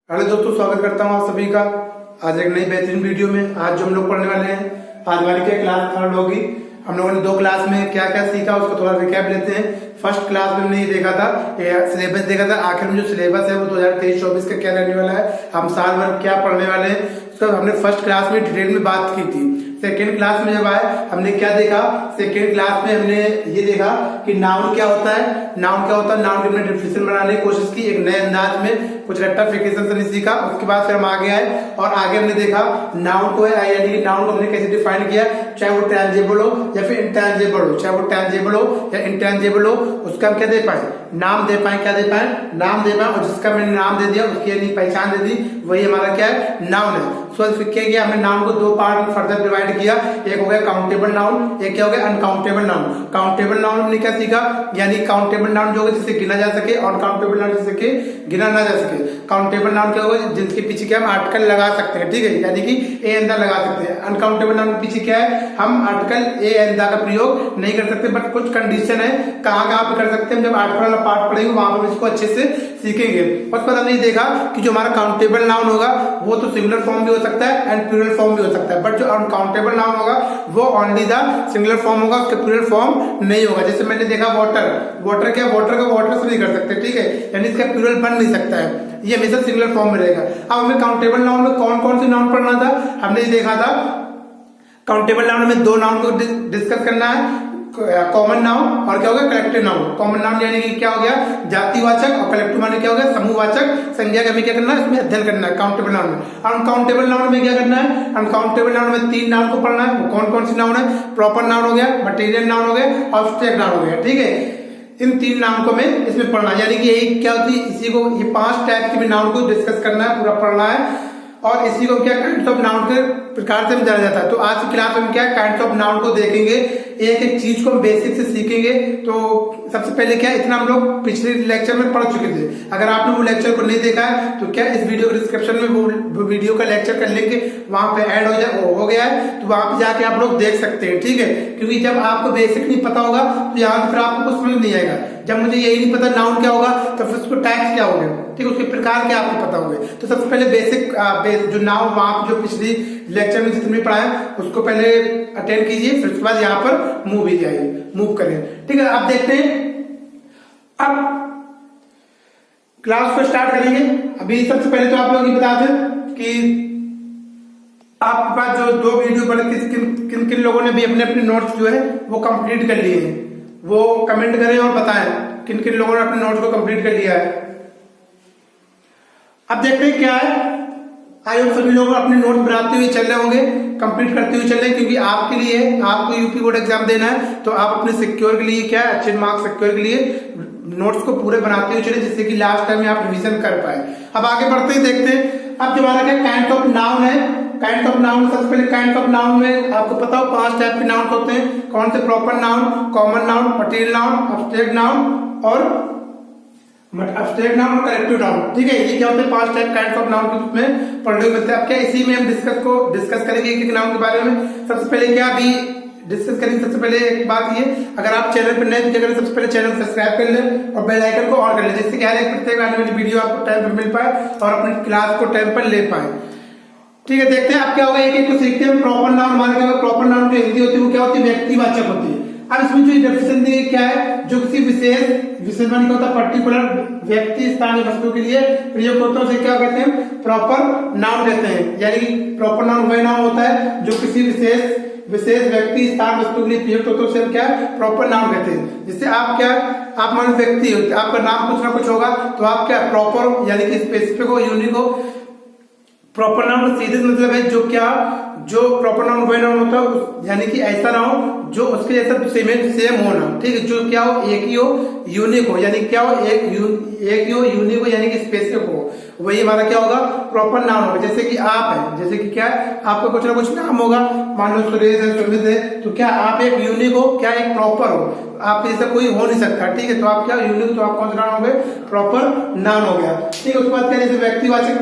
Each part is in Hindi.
हेलो दोस्तों, स्वागत करता हूँ आप सभी का आज एक नई बेहतरीन वीडियो में। आज जो हम लोग पढ़ने वाले हैं, आज हमारी क्या क्लास थर्ड होगी। हम लोगों ने दो क्लास में क्या क्या सीखा उसको थोड़ा रिकैप लेते हैं। फर्स्ट क्लास में हमने ये देखा था, सिलेबस देखा था। आखिर में जो सिलेबस है वो 2023-24 का क्या रहने वाला है, हम साल भर क्या पढ़ने वाले हैं, उसका हमने फर्स्ट क्लास में डिटेल में बात की थी। सेकेंड क्लास में जब आए हमने क्या देखा, सेकेंड क्लास में हमने ये देखा कि नाउन क्या होता है। नाउन क्या होता है, नाउन की हमने डेफिनेशन बनाने की कोशिश की एक नए अंदाज में, कुछ रेक्टिफिकेशन से नहीं सीखा। उसके बाद फिर हम आगे आए और आगे हमने देखा नाउन को है, यानी कि नाउन को हमने कैसे डिफाइन किया, चाहे वो टैंजिबल हो या फिर इंटैंजिबल हो, चाहे वो टैंजिबल हो या इंटैंजिबल हो, उसका हम क्या दे पाए, नाम दे पाए। क्या दे पाए, नाम दे पाए। और जिसका मैंने नाम दे दिया उसकी यानी पहचान दे दी, वही हमारा क्या है, नाउन है। फिर क्या किया हमने नाउन को दो पार्ट में फर्दर डिवाइड किया। एक हो गया काउंटेबल नाउन, एक क्या हो गया अनकाउंटेबल नाउन। काउंटेबल नाउन हमने क्या सीखा, यानी काउंटेबल नाउन जो होगा जिससे गिना जा सके, और काउंटेबल नाउन जिससे कि गिना ना जा सके। काउंटेबल नाउन क्या होगा, जिनके पीछे क्या हम आर्टिकल लगा सकते हैं, ठीक है, यानी कि ए अंदर लगा सकते हैं। अनकाउंटेबल नाउन के पीछे क्या है, हम आर्टिकल ए अंदर का प्रयोग नहीं कर सकते, बट कुछ कंडीशन है कहाँ पे कर सकते हैं। जब आर्टिकल वाला पार्ट पढ़ेंगे वहां पर इसको अच्छे से सीखेंगे। उसके बाद हमने देखा कि जो हमारा काउंटेबल नाउन होगा वो तो सिंगुलर फॉर्म भी हो सकता है एंड प्लूरल फॉर्म भी हो सकता है, बट जो अनकाउंटेबल नाउन होगा वो ओनली द सिंगुलर फॉर्म होगा, उसका प्लूरल फॉर्म नहीं होगा। जैसे मैंने देखा वाटर, वाटर क्या, वाटर का वाटर से नहीं कर सकते, ठीक है, यानी इसका प्लूरल बन नहीं सकता है, ये हमेशा सिंगुलर फॉर्म में रहेगा। अब हमें काउंटेबल नाउन में कौन कौन से नाउन पढ़ना था, हमने ये देखा था काउंटेबल नाउन में दो नाउन को डिस्कस करना है, कॉमन नाउन और क्या हो गया कलेक्टिव नाउन। कॉमन नाउन यानी कि क्या हो गया, जातिवाचक, और कलेक्टिव नाउन क्या हो गया, समूहवाचक संज्ञा का हमें क्या करना है, इसमें अध्ययन करना है काउंटेबल नाउन में। अनकाउंटेबल नाउन में क्या करना है, अनकाउंटेबल नाउन में तीन नाउन को पढ़ना है। वो कौन कौन सी नाउन है, प्रॉपर नाउन हो गया, मटेरियल नाउन हो गया, ऑब्स्ट्रैक्ट नाउन हो गया, ठीक है। इन तीन नाउन को में इसमें पढ़ना है, यानी कि यही क्या होती है, इसी को ये पांच टाइप के नाउन को डिस्कस करना है, पूरा पढ़ना है। और इसी को क्या काइंड्स ऑफ नाउन के प्रकार से हम जाना जाता है। तो आज की क्लास में हम क्या काइंड्स ऑफ नाउन को देखेंगे, एक एक चीज को हम बेसिक से सीखेंगे। तो सबसे पहले क्या, इतना हम लोग पिछले लेक्चर में पढ़ चुके थे। अगर आपने वो लेक्चर को नहीं देखा है तो क्या इस वीडियो के डिस्क्रिप्शन में वो वीडियो का लेक्चर का लिंक वहां पे ऐड हो गया है, तो वहां पे जाके आप लोग देख सकते हैं, ठीक है। क्योंकि जब आपको बेसिक नहीं पता होगा तो यहाँ पे फिर आपको कुछ समझ नहीं आएगा। जब मुझे यही नहीं पता नाउन क्या होगा तो फिर उसको टैक्स क्या होगा, ठीक है, उसके प्रकार क्या आपको पता होंगे। तो सबसे पहले बेसिक जो नाउन वहां जो पिछली लेक्चर में जितने पढ़ाया उसको पहले अटेंड कीजिए, फिर उसके बाद यहाँ पर मूव ही जाइए, मूव करें, ठीक है। अब देखते हैं, अब क्लास को स्टार्ट करेंगे। अभी सबसे पहले तो आप लोग ये बता दें कि आपके पास जो दो वीडियो बने किन किन लोगों ने भी अपने अपने नोट्स जो है वो कंप्लीट कर लिए हैं, वो कमेंट करें और बताएं किन किन लोगों ने अपने नोट्स को कंप्लीट कर लिया है। अब देखते हैं क्या है, आई होप सभी लोग अपने नोट्स बनाते हुए चल रहे होंगे, कंप्लीट करते हुए चल रहे हैं, क्योंकि आपके लिए आपको यूपी बोर्ड एग्जाम देना है। तो आप अपने सिक्योर के लिए क्या है, अच्छे मार्क्स सिक्योर के लिए नोट्स को पूरे बनाते हुए चले, जिससे कि लास्ट टाइम में आप रिवीजन कर पाए। अब आगे बढ़ते ही देखते हैं। अब जो हमारा क्या काइंड ऑफ नाउन है, काइंड ऑफ नाउन, सबसे पहले काइंड ऑफ नाउन में आपको पता हो पांच टाइप के नाउन होते हैं। कौन से, proper noun, common noun, material noun, abstract noun और अब्स्ट्रैक्ट नाउन और कलेक्टिव नाउन, ठीक है। ये क्या होते हैं, पांच टाइप काइंड ऑफ नाउन के रूप में पढ़ने को मिलते हैं। अब क्या इसी में हम डिस्कस करेंगे एक एक नाउन के बारे में। सबसे पहले क्या अभी डिस्कस करेंगे, सबसे पहले एक बात ये, अगर आप चैनल पर नए तो सबसे पहले चैनल सब्सक्राइब कर लें और बेल आइकन को ऑन कर लें, जिससे कि हर एक प्रत्येक आने वाली वीडियो आपको टाइम पर मिल पाए और अपनी क्लास को टाइम पर ले पाए, ठीक है। देखते हैं अब क्या होगा, एक एक को सीखते हैं। प्रॉपर नाउन हमारे क्या होगा, प्रॉपर नाउन जो हिंदी होती है वो क्या होती है, व्यक्तिवाचक होती है। अब इसमें जो डेफिनेशन दी क्या है, जो किसी विशेष मानी होता है पर्टिकुलर व्यक्ति, स्थान या वस्तु के लिए प्रयोग होता है, उसे क्या कहते हैं, प्रॉपर नाउन कहते हैं। यानी कि प्रॉपर नाउन वही नाउन होता है जो किसी विशेष व्यक्ति, स्थान, वस्तु के लिए प्रयुक्त होता है, उसे क्या प्रॉपर नाउन कहते हैं। जिससे आप क्या, आप मान व्यक्ति, आपका नाम कुछ ना कुछ होगा तो आप क्या प्रॉपर यानी कि स्पेसिफिक हो, यूनिक हो। प्रॉपर नाउन सीधे मतलब है जो क्या, जो प्रॉपर नाउन वही नाउन होता है, यानी कि ऐसा नाउन जो उसके जैसा सेम हो ना, ठीक है, जो क्या हो, एक ही हो, यूनिक हो, यानी क्या हो, एक ही हो, यूनिक हो, यानी कि स्पेसिफिक हो, वही हमारा क्या होगा, प्रॉपर नाउन होगा। जैसे कि आप है, जैसे कि क्या है, आपका कुछ ना कुछ नाम होगा, मान लो सुरेश है, सुमित है, तो क्या आप एक यूनिक हो, क्या एक प्रॉपर हो, आप जैसा कोई हो नहीं सकता, ठीक है। तो आप क्या यूनिक, तो आप कौन सा नाउन हो गए, प्रॉपर नाउन हो गया, ठीक है। उसके बाद क्या, जैसे व्यक्तिवाचक,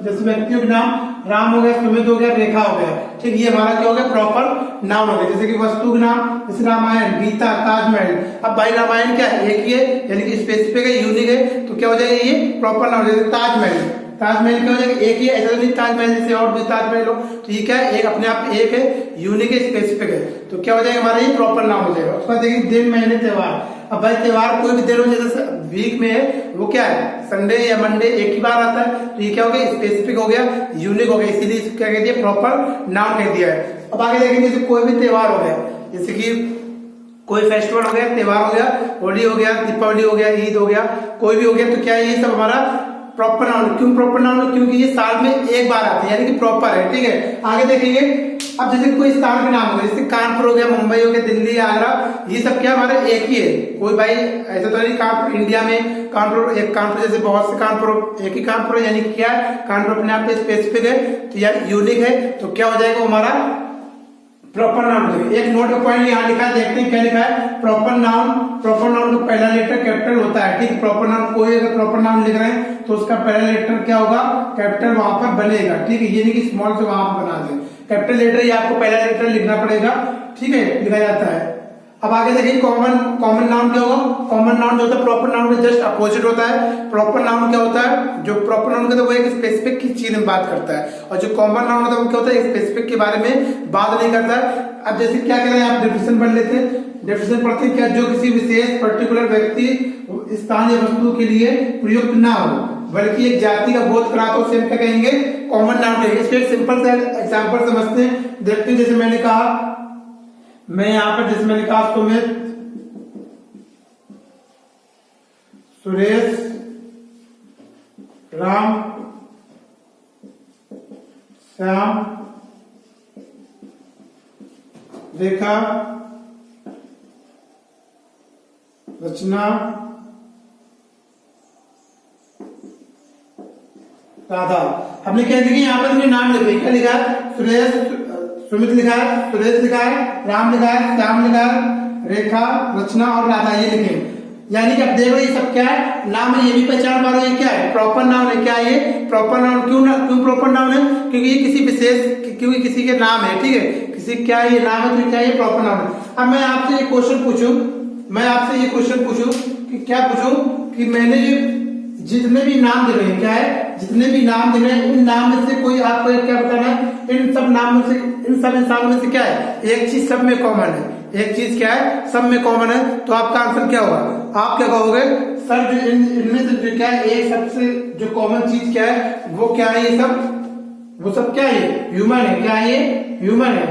जैसे व्यक्तियों के नाम, राम हो गया, सुमित हो गया, रेखा हो गया, ठीक, ये हमारा क्या हो गया, प्रॉपर नाउन हो गया। जैसे कि वस्तु के नाम, जैसे रामायण, गीता, ताजमहल। अब भाई रामायण क्या है, एक ही है, यानी कि स्पेसिफिक है, यूनिक है, तो क्या हो जाएगा, ये प्रॉपर नाउन। जैसे ताजमहल, ताजमहल क्या हो जाएगा, एक ही, ऐसा नहीं ताजमहल जैसे और भी ताजमहल हो, तो ये क्या है, एक अपने आप एक है, यूनिक है, स्पेसिफिक है, तो क्या हो जाएगा हमारा ये प्रॉपर नाउन हो जाएगा। उसके बाद देखिए दिन, महीने, त्योहार। अब भाई त्योहार कोई भी दिन हो, जैसे वीक में है वो क्या है, संडे या मंडे एक ही बार आता है, तो ये क्या हो गया, स्पेसिफिक हो गया, यूनिक हो गया, इसीलिए क्या कह दिया, प्रॉपर नाउन कह दिया है। अब आगे देखेंगे जैसे कोई भी त्योहार हो गया, जैसे कि कोई फेस्टिवल हो गया, त्योहार हो गया, होली हो गया, दीपावली हो गया, ईद हो गया, कोई भी हो गया, तो क्या है ये सब हमारा प्रॉपर नाउन। क्यों प्रॉपर नाउन, क्योंकि ये साल में एक बार आते हैं, यानी कि प्रॉपर है, ठीक है। आगे देखेंगे, अब जैसे कोई स्थान के नाम हो गया, जैसे कानपुर हो गया, मुंबई हो गया, दिल्ली, आगरा, ये सब क्या हमारे एक ही है। कोई भाई ऐसा तो नहीं कानपुर इंडिया में कानपुर, एक कानपुर जैसे बहुत से कानपुर, एक ही कानपुर है, यानी कि क्या है, कानपुर अपने आप में स्पेसिफिक है, तो यार यूनिक है, तो क्या हो जाएगा हमारा प्रॉपर नाउन। एक नोट का पॉइंट यहाँ लिखा है, देखते हैं क्या लिखा है, प्रॉपर नाउन। प्रॉपर नाउन का पहला लेटर कैपिटल होता है, ठीक। प्रॉपर नाउन, कोई अगर प्रॉपर नाउन लिख रहे हैं तो उसका पहला लेटर क्या होगा, कैपिटल वहां पर बनेगा, ठीक है, ये नहीं कि स्मॉल से वहां पर बना दे, कैपिटल लेटर ये आपको पहला लेटर लिखना पड़ेगा, ठीक है, लिखा जाता है। अब आगे देखिए कॉमन नाउन क्या होगा, कॉमन नाउन जो होता है प्रॉपर नाउन के जस्ट अपोजिट होता है। प्रॉपर नाउन क्या होता है, जो प्रॉपर नाउन होता है वो एक स्पेसिफिक की चीज में बात करता है, और जो कॉमन नाउन होता है वो क्या होता है, स्पेसिफिक के बारे में बात नहीं करता है। अब जैसे क्या कह रहे हैं, आप डेफिनेशन पढ़ लेते हैं, डेफिनेशन पढ़ते हैं क्या, जो किसी विशेष पर्टिकुलर व्यक्ति, स्थान या वस्तु के लिए प्रयुक्त ना हो, बल्कि एक जाति का बोध कराता हो, उसे क्या कहेंगे, कॉमन नाउन कहेंगे। इसको एक सिंपल सा एग्जाम्पल समझते हैं, देखते हैं। जैसे मैंने कहा, मैं यहाँ पर जैसे मैंने कहा सुमित, सुरेश, राम, श्याम, रेखा, रचना, राधा। हमने क्या देखिए यहाँ पर नाम लिखे, क्या लिखा है, सुरेश, सुमित लिखा है, सुरेश लिखा है, राम लिखा है, श्याम लिखा है, रेखा, रचना और राधा ये लिखे। यानी कि अब देखो ये सब क्या है, नाम है, ये भी पहचान पा रहे हो, ये क्या है, प्रॉपर नाउन है। क्या है ये प्रॉपर नाउन, क्यों प्रॉपर नाउन है, क्योंकि ये किसी विशेष, क्योंकि किसी के नाम है, ठीक है, किसी क्या है ये नाम है, तो क्या ये प्रॉपर नाउन है। अब मैं आपसे ये क्वेश्चन पूछूं, कि क्या पूछूं, कि मैंने ये जितने भी नाम दे रहे हैं, क्या है, जितने भी नाम दे रहे हैं, इन नाम में से कोई आपको क्या बताना है, इन सब नाम में से, इन सब इंसानों में से क्या है, एक चीज सब में कॉमन है, एक चीज क्या है, सब में कॉमन है, तो आपका आंसर क्या होगा, आप क्या कहोगे, सर जो इनमें से जो क्या है, एक सबसे जो कॉमन चीज क्या है, वो क्या है, ये सब, वो सब क्या है, ह्यूमन है। क्या है ये, ह्यूमन है,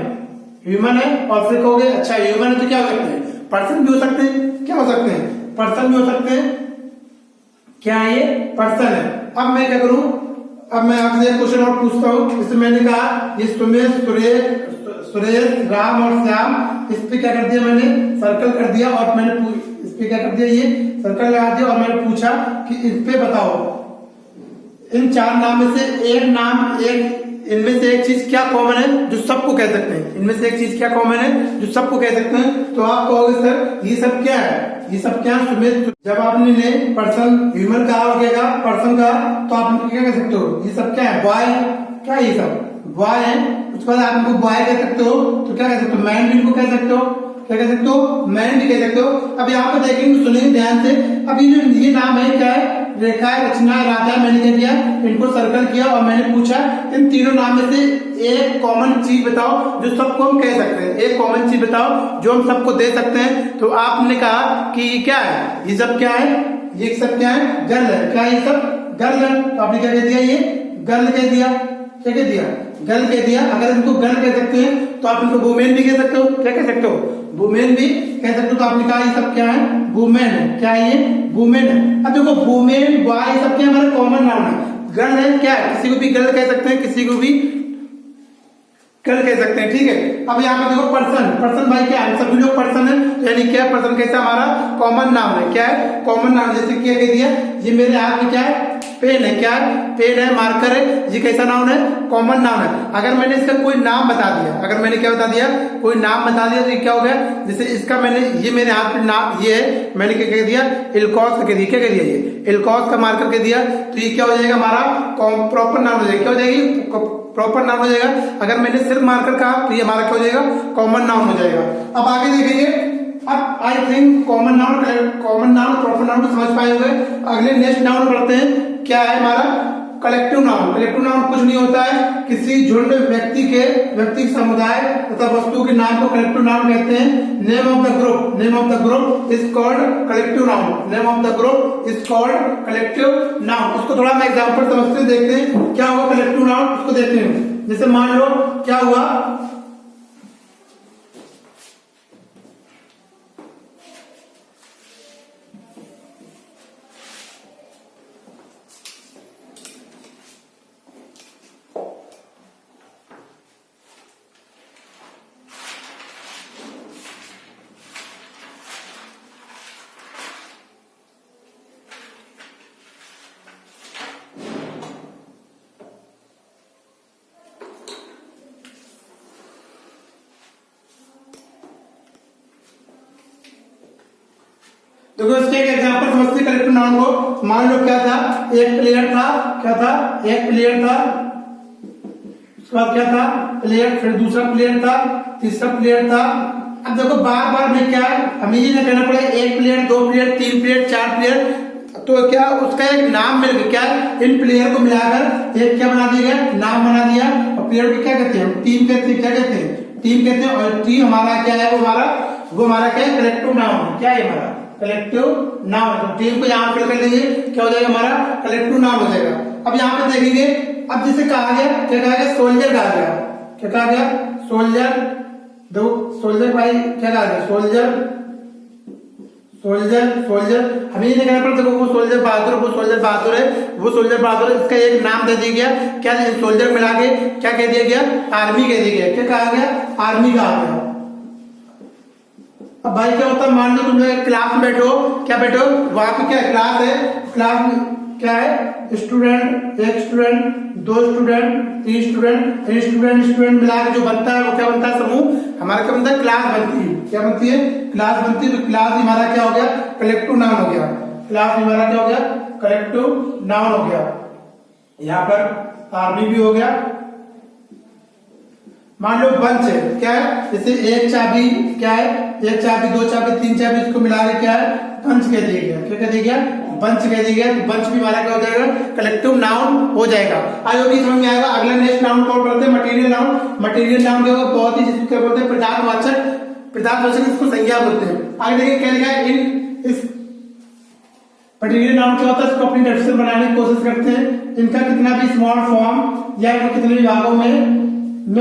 ह्यूमन है। और फिर कहोगे अच्छा ह्यूमन है तो क्या हो सकते हैं, पर्सन भी हो सकते हैं, क्या हो सकते हैं, पर्सन भी हो सकते हैं, क्या है ये, पर्सन है। अब मैं क्या करूं, अब मैं आपसे एक क्वेश्चन और पूछता हूं, जैसे मैंने कहा ये सुरेश, राम और श्याम, इस पे क्या कर दिया मैंने, सर्कल कर दिया, और मैंने इस पे क्या कर दिया, ये सर्कल लगा दिया, और मैंने पूछा कि इस पे बताओ इन चार नाम में से एक नाम, एक इनमें से एक चीज क्या कॉमन है जो सबको कह सकते हैं, इनमें से एक चीज क्या कॉमन है जो सबको कह सकते हैं, तो आप कहोगे सर ये सब क्या है, ये सब क्या सुमित। जब आपने ने पर्सन ह्यूमन कहा और क्या कहा, पर्सन कहा, तो आप क्या कह सकते हो, ये सब क्या है, बॉय, क्या ये सब बॉय है। उसके बाद आप इनको बॉय कह सकते हो, तो क्या कह सकते हो, मैन भी इनको कह सकते हो, क्या कह सकते हो, मैन भी कह सकते हो। अब यहाँ पे देखेंगे, सुनिए ध्यान से, अब ये नाम है क्या है, रेखा, रचना, राधा, मैंने क्या किया, इनको सर्कल किया, और मैंने पूछा इन तीनों नाम में से एक कॉमन चीज बताओ जो सबको हम कह सकते हैं, एक कॉमन चीज बताओ जो हम सबको दे सकते हैं। तो आपने कहा कि ये क्या है, ये सब क्या है, ये सब क्या है, गर्ल है। क्या ये सब गर्ल है, तो आपने क्या कह दिया, ये गर्ल कह दिया, क्या कह दिया, गर्ल कह दिया। अगर इनको गर्ल कह सकते हैं तो आप इनको वुमेन भी कह सकते हो, क्या कह सकते हो, वुमेन भी कह सकते हो। तो आपने कहा ये सब क्या है, वुमेन है। क्या है ये, वुमेन है। अब देखो वुमेन, बॉय, सब क्या हमारे कॉमन नाउन है। गर्ल है, क्या है, किसी को भी गर्ल कह सकते हैं, किसी को भी गर्ल कह सकते हैं, ठीक है। अब यहाँ पे देखो पर्सन, पर्सन भाई क्या है, सभी लोग पर्सन है, यानी क्या पर्सन कैसा हमारा कॉमन नाउन है। क्या है, कॉमन नाउन। जैसे क्या कह दिया, ये मेरे हाथ में क्या है, पेन है। क्या है, पेन है, मार्कर है, ये कैसा नाउन है, कॉमन नाउन है। अगर मैंने इसका कोई नाम बता दिया, अगर मैंने क्या बता दिया, कोई नाम बता दिया, तो ये क्या हो गया, जैसे इसका मैंने, ये मेरे हाथ पे नाम, ये है, मैंने क्या कह दिया, इलकॉस कह दिया। क्या कह दिया, ये इलकॉस का मार्कर कह दिया, तो ये क्या हो जाएगा, हमारा प्रॉपर नाउन हो जाएगा। क्या हो जाएगी, प्रॉपर नाउन हो जाएगा। अगर मैंने सिर्फ मार्कर कहा तो ये हमारा क्या हो जाएगा, कॉमन नाउन हो जाएगा। अब आगे देखेंगे, अब I think common noun proper noun समझ पाए होंगे। अगले नेक्स्ट नाउन पढ़ते हैं, क्या है हमारा कलेक्टिव नाउन। कलेक्टिव नाउन कुछ नहीं होता है, किसी झुंड व्यक्ति समुदाय तथा वस्तु के नाम को कलेक्टिव नाउन कहते हैं। Name of the group is called collective noun. Name of the group is called collective noun. उसको थोड़ा मैं एग्जांपल समझते देखते हैं क्या हुआ कलेक्टिव नाउन, उसको देखते हैं। जैसे मान लो क्या हुआ, देखो इसके एक एग्जांपल समझते कलेक्टिव नाउन को। मान लो क्या था, एक प्लेयर था, क्या था, एक प्लेयर था, उसके बाद क्या था, प्लेयर, फिर दूसरा प्लेयर था, तीसरा प्लेयर था। अब देखो बार बार में क्या है, हमें ये ना कहना पड़ेगा एक प्लेयर, दो प्लेयर, तीन प्लेयर, चार प्लेयर, तो क्या उसका एक नाम मिल गया। क्या है, इन प्लेयर को मिलाकर एक क्या बना दिया गया, नाम बना दिया। और प्लेयर को क्या कहते हैं, टीम कहते हैं। क्या कहते हैं, टीम कहते हैं। और टीम हमारा क्या है, वो हमारा क्या है, कलेक्टिव नाउन। क्या है हमारा कलेक्टिव नाउन। तो टीम को यहाँ फिल कर लेंगे, क्या हो जाएगा हमारा कलेक्टिव नाउन हो जाएगा। अब यहाँ पे देखेंगे, अब जिसे कहा गया, क्या कहा गया, सोल्जर कहा गया। क्या कहा गया, सोल्जर। दो सोल्जर भाई क्या कहा गया, सोल्जर हमें ये नहीं कहना पड़ता। देखो वो सोल्जर बहादुर है, वो सोल्जर बहादुर है। इसका एक नाम दे दिया गया, क्या सोल्जर मिला के क्या कह दिया गया, आर्मी कह दिया गया। क्या कहा गया, आर्मी कहा गया। अब भाई क्या होता है, मान लो तुम लोग क्लास में बैठो, क्या बैठो, वहां पे क्या क्लास है, क्लास में क्या है, स्टूडेंट, एक स्टूडेंट, दो स्टूडेंट, तीन स्टूडेंट मिला के जो बनता है वो क्या बनता है, समूह हमारा क्या बनता है, क्लास बनती है। क्या बनती है, क्लास बनती है। तो क्लास हमारा क्या हो गया, कलेक्टिव नाउन हो गया। क्लास हमारा क्या हो गया, कलेक्टिव नाउन हो गया। यहाँ पर आर्मी भी हो गया। मान लो बंच है, क्या है, जैसे एक चाबी, क्या है, एक चाबी, दो चाबी, तीन चाबी, इसको मिला के क्या है, बंच कह दिया गया। क्या कह दिया गया, बंच कह दिया गया। तो बंच भी हमारा क्या हो जाएगा, कलेक्टिव नाउन हो जाएगा। आई होप समझ में आएगा। अगला नेक्स्ट नाउन कौन पढ़ते हैं, मटेरियल नाउन। मटेरियल नाउन क्या होगा, बहुत ही जिसको क्या बोलते हैं, पदार्थवाचक इसको संज्ञा बोलते हैं। आगे देखिए क्या लिखा है, इस मटेरियल नाउन क्या होता है, इसको अपनी डेफिनेशन बनाने की कोशिश करते हैं। इनका कितना भी स्मॉल फॉर्म या कितने भी भागों में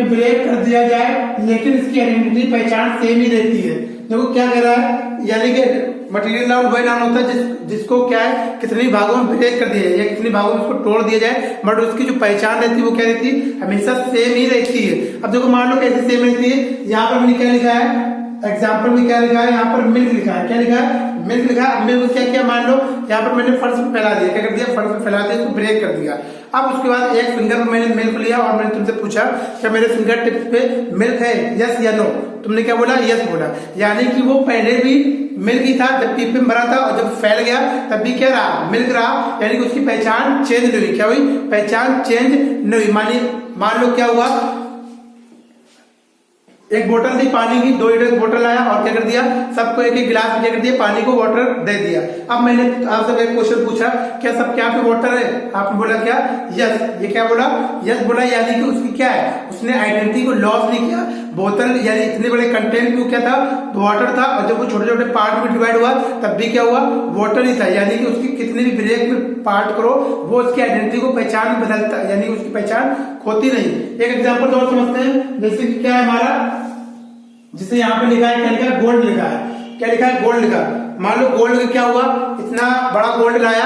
ब्रेक कर दिया जाए, लेकिन इसकी आइडेंटिटी पहचान सेम ही रहती है। देखो क्या कह रहा है, यानी कि मटेरियल नाउन वही नाउन होता है जिसको क्या है, कितने भागों में ब्रेक कर दिया जाए या कितने भागों में उसको तोड़ दिया जाए, बट उसकी जो पहचान रहती है वो क्या रहती है, हमेशा सेम ही रहती है। अब देखो मान लो कैसे सेम रहती है, यहाँ पर मैंने क्या लिखा है, एग्जाम्पल में क्या लिखा है, यहाँ पर मिल्क लिखा है। क्या लिखा है, मिल्क लिखा है। मिल्क क्या किया, मान लो यहाँ पर मैंने फर्श पे फैला दिया, क्या कर दिया, फर्श पे फैला दिया, इसको ब्रेक कर दिया। अब उसके बाद एक फिंगर में मैंने मिल्क लिया और मैंने तुमसे पूछा क्या मेरे फिंगर टिप्स पे मिल्क है, यस या नो। तुमने क्या बोला, यस बोला। यानी कि वो पहले भी मिल्क ही था जब टिप में भरा था, और जब फैल गया तब भी क्या रहा, मिल्क रहा। यानी कि उसकी पहचान चेंज नहीं हुई। क्या हुई, पहचान चेंज नहीं हुई। मान लो क्या हुआ, एक बोतल थी पानी की, 2 लीटर बोतल आया और क्या कर दिया, सबको एक एक गिलास में क्या कर दिया, पानी को वाटर दे दिया। अब मैंने आपसे एक क्वेश्चन पूछा, क्या सबके यहाँ पे वाटर है, आपने बोला क्या, यस। ये क्या बोला, यस बोला। यानी कि उसकी क्या है, उसने आइडेंटिटी को लॉस नहीं किया। बोतल यानी इतने बड़े कंटेंट में क्या था, वाटर था, और जब वो छोटे छोटे पार्ट में डिवाइड हुआ तब भी क्या हुआ, वाटर ही था। यानी कि उसकी कितने भी ब्रेक में पार्ट करो, वो उसकी आइडेंटिटी को पहचान बदलता, यानी उसकी पहचान खोती नहीं। एक एग्जाम्पल और समझते हैं, जैसे कि क्या है हमारा, जिसे यहाँ पे लिखा है, क्या लिखा है, गोल्ड लिखा है। क्या लिखा है, गोल्ड लिखा। मान लो गोल्ड क्या हुआ, इतना बड़ा गोल्ड लाया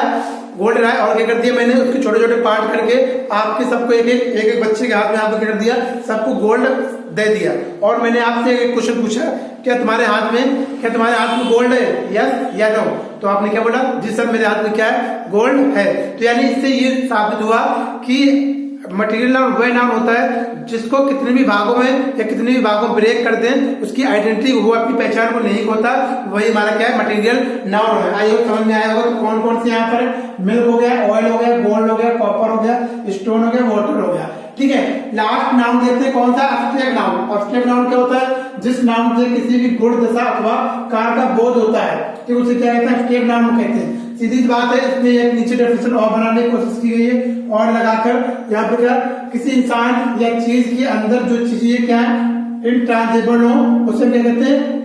और क्या कर दिया मैंने, उसके छोटे छोटे पार्ट करके आपके सबको एक एक बच्चे के हाथ में आपको क्या कर दिया, सबको गोल्ड दे दिया। और मैंने आपसे एक क्वेश्चन पूछा, क्या तुम्हारे हाथ में गोल्ड है, यस या नो। तो आपने क्या बोला, जी सर मेरे हाथ में क्या है, गोल्ड है। तो यानी इससे ये साबित हुआ कि मटेरियल नाउन वह नाउन होता है जिसको कितने भी भागों में या कितने भी भागों में ब्रेक कर दें, उसकी आइडेंटिटी, वो अपनी पहचान को नहीं खोता, वही हमारा क्या है, मटेरियल नाउन है। आई होप समझ में आया होगा। तो कौन कौन से यहाँ पर, मिल्क हो गया, ऑयल हो गया, गोल्ड हो गया, कॉपर हो गया, स्टोन हो गया, वाटर हो गया। ठीक है, लास्ट नाउन देखते हैं कौन सा, एब्स्ट्रैक्ट नाउन। एब्स्ट्रैक्ट नाउन क्या होता है, जिस नाउन से किसी भी गुण, दशा अथवा कार्य का बोध होता है, तो उसे क्या कहते हैं, एब्स्ट्रैक्ट नाउन कहते हैं। सीधी सी बात है, इसमें एक नीचे डेफिनेशन और बनाने की कोशिश की गई है और लगाकर यहाँ पे क्या किसी इंसान या चीज के अंदर जो चीजें क्या है इनट्रांजिबल हो उसे क्या कहते हैं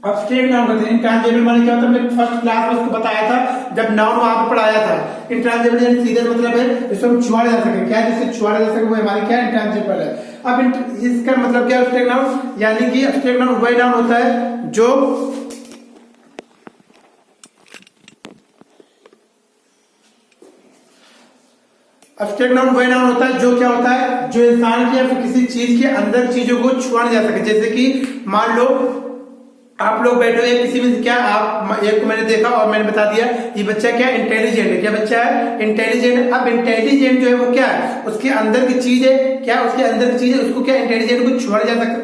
एब्स्ट्रैक्ट नाउन कहते हैं। इनट्रांजिबल माने क्या होता है, हमने फर्स्ट क्लास में उसको बताया था जब नाउन वहां पे पढ़ाया था। इनट्रांजिबल यानी सीधे मतलब है जिसको हम छुआ जा सके, क्या जिससे छुआ जा सके वो हमारी क्या इंट्रांजिबल है। अब इसका मतलब क्या एब्स्ट्रैक्ट नाउन, यानी कि एब्स्ट्रैक्ट नाउन वही नाउन होता है जो एब्स्ट्रैक्ट नाउन वही नाउन होता है जो क्या होता है, जो इंसान की या फिर किसी चीज के अंदर चीजों को छुआ नहीं जा सके। जैसे कि मान लो आप लोग बैठे हुए किसी में क्या, आप एक को मैंने देखा और मैंने बता दिया ये बच्चा क्या इंटेलिजेंट है, क्या बच्चा है इंटेलिजेंट। अब इंटेलिजेंट जो है वो क्या है, उसके अंदर की चीज है, क्या उसके अंदर की चीज है, उसको क्या इंटेलिजेंट को छुआ नहीं जा सकता,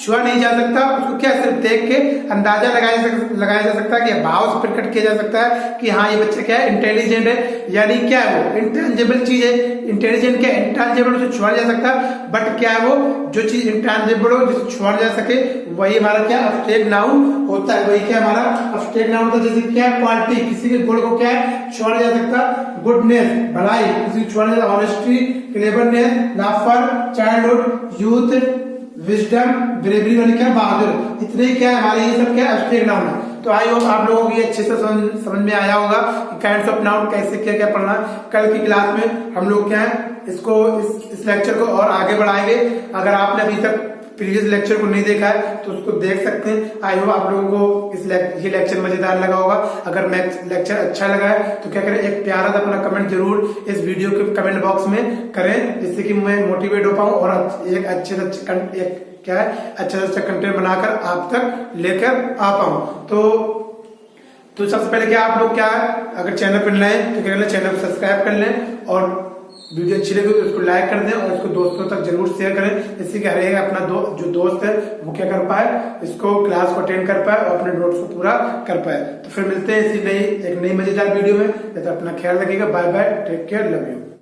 छुआ नहीं जा सकता। उसको क्या सिर्फ देख के अंदाजा लगाया जा सकता है कि भाव से प्रकट किया जा सकता है कि हाँ ये बच्चा क्या है इंटेलिजेंट है। यानी क्या है वो इंटेंजिबल चीज है, इंटेलिजेंट क्या इंटेंजिबल उसे छुआ नहीं जा सकता, बट क्या है वो जो चीज इंटेंजिबल हो जिसे छुआ नहीं जा सके वही हमारा क्या एब्स्ट्रैक्ट नाउन होता है। वही क्या हमारा एब्स्ट्रैक्ट नाउन होता है। जैसे क्या है क्वालिटी, किसी के गुण को क्या है छुआ नहीं जा सकता। गुडनेस भलाई, किसी को छुआ नहीं जा सकता। Honesty, cleverness, लाफर, childhood, youth, wisdom, bravery वाली क्या बहादुर, इतने क्या है हमारे ये सब क्या एब्स्ट्रैक्ट नाउन है। तो आई होप आप लोगों को ये अच्छे से समझ में आया होगा कि काइंड्स ऑफ नाउन कैसे क्या क्या पढ़ना। कल की क्लास में हम लोग क्या है इसको इस लेक्चर को और आगे बढ़ाएंगे। अगर आपने अभी तक प्रीवियस लेक्चर को नहीं देखा है तो उसको देख सकते हैं। आई होप आप लोगों को ये लेक्चर मजेदार लगा होगा। अगर लेक्चर अच्छा लगा है तो क्या करें, एक प्यारा सा अपना कमेंट जरूर इस वीडियो के कमेंट बॉक्स में करें, जिससे कि मैं मोटिवेट हो पाऊं और एक अच्छे से अच्छा कंटेंट बनाकर आप तक लेकर आ पाऊं। तो सबसे पहले क्या आप लोग क्या है, अगर चैनल पर नए तो क्या करें, चैनल को सब्सक्राइब कर लें और वीडियो अच्छी लगी तो उसको लाइक कर दें और इसको दोस्तों तक जरूर शेयर करें, जिससे कि हर एक अपना जो दोस्त है वो क्या कर पाए, इसको क्लास को अटेंड कर पाए और अपने नोट्स को पूरा कर पाए। तो फिर मिलते हैं एक नई मजेदार वीडियो में। तो अपना ख्याल रखिएगा। Bye bye, take care, love you.